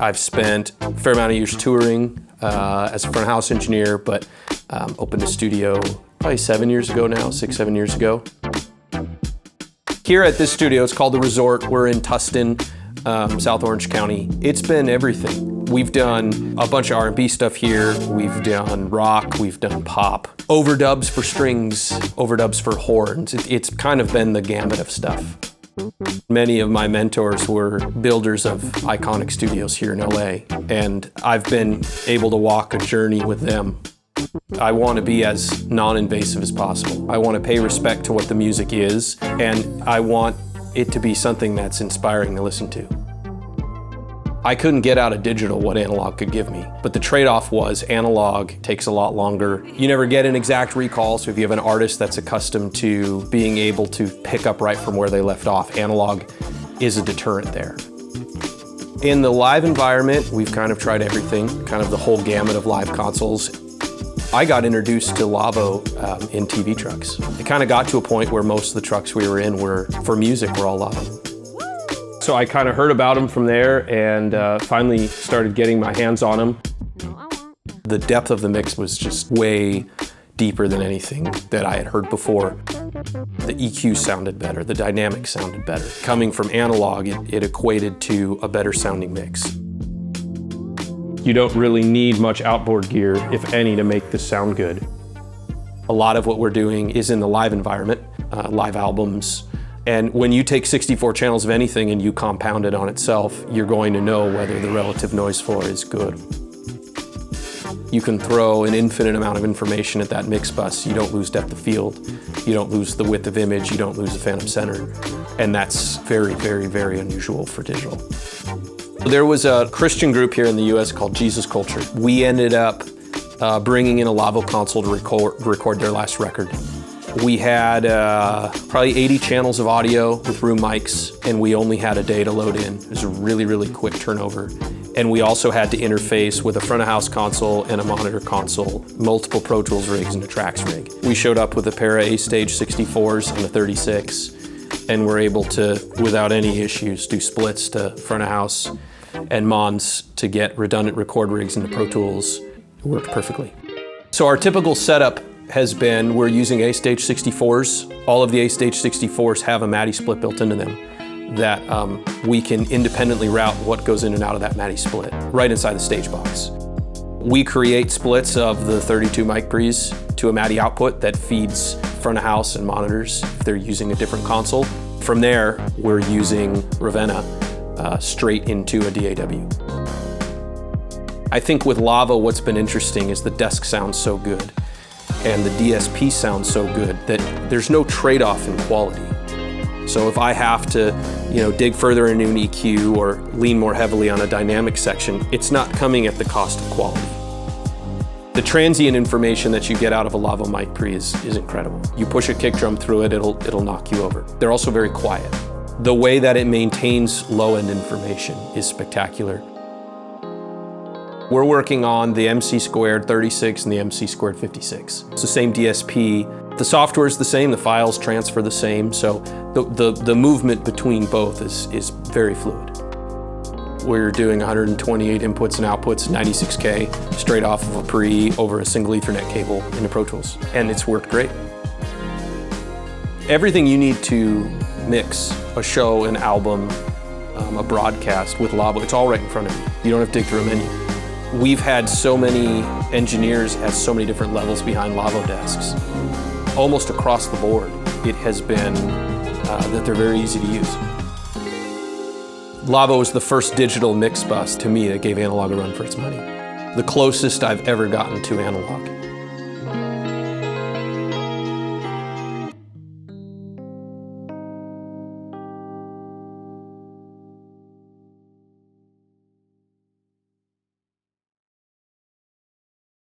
I've spent a fair amount of years touring as a front of house engineer, but opened a studio probably 7 years ago now, 6, 7 years ago. Here at this studio, it's called The Resort. We're in Tustin, South Orange County. It's been everything. We've done a bunch of R&B stuff here. We've done rock, we've done pop. Overdubs for strings, overdubs for horns. It's kind of been the gamut of stuff. Many of my mentors were builders of iconic studios here in LA, and I've been able to walk a journey with them. I want to be as non-invasive as possible. I want to pay respect to what the music is, and I want it to be something that's inspiring to listen to. I couldn't get out of digital what analog could give me, but the trade-off was analog takes a lot longer. You never get an exact recall, so if you have an artist that's accustomed to being able to pick up right from where they left off, analog is a deterrent there. In the live environment, we've kind of tried everything, kind of the whole gamut of live consoles. I got introduced to Lawo in TV trucks. It kind of got to a point where most of the trucks we were in were, for music, were all Lawo. So I kind of heard about them from there and finally started getting my hands on them. The depth of the mix was just way deeper than anything that I had heard before. The EQ sounded better, the dynamics sounded better. Coming from analog, it equated to a better sounding mix. You don't really need much outboard gear, if any, to make this sound good. A lot of what we're doing is in the live environment, live albums. And when you take 64 channels of anything and you compound it on itself, you're going to know whether the relative noise floor is good. You can throw an infinite amount of information at that mix bus. You don't lose depth of field. You don't lose the width of image. You don't lose the phantom center. And that's very, very, very unusual for digital. There was a Christian group here in the US called Jesus Culture. We ended up bringing in a Lawo console to record their last record. We had probably 80 channels of audio with room mics, and we only had a day to load in. It was a really, really quick turnover. And we also had to interface with a front of house console and a monitor console, multiple Pro Tools rigs and a Trax rig. We showed up with a pair of A-Stage 64s and a 36, and were able to, without any issues, do splits to front of house and mons to get redundant record rigs into Pro Tools. It worked perfectly. So our typical setup has been, we're using A-Stage 64s. All of the A-Stage 64s have a MADI split built into them that we can independently route what goes in and out of that MADI split right inside the stage box. We create splits of the 32 mic pre's to a MADI output that feeds front of house and monitors if they're using a different console. From there, we're using Ravenna straight into a DAW. I think with Lawo, what's been interesting is the desk sounds so good and the DSP sounds so good that there's no trade-off in quality. So if I have to, dig further into an EQ or lean more heavily on a dynamic section, it's not coming at the cost of quality. The transient information that you get out of a Lawo mic pre is incredible. You push a kick drum through it, it'll knock you over. They're also very quiet. The way that it maintains low-end information is spectacular. We're working on the mc² 36 and the mc² 56. It's the same DSP. The software is the same, the files transfer the same, so the movement between both is very fluid. We're doing 128 inputs and outputs, 96K, straight off of a pre over a single Ethernet cable into Pro Tools, and it's worked great. Everything you need to mix a show, an album, a broadcast with Lawo, it's all right in front of you. You don't have to dig through a menu. We've had so many engineers at so many different levels behind Lawo desks. Almost across the board, it has been that they're very easy to use. Lawo was the first digital mix bus to me that gave analog a run for its money. The closest I've ever gotten to analog.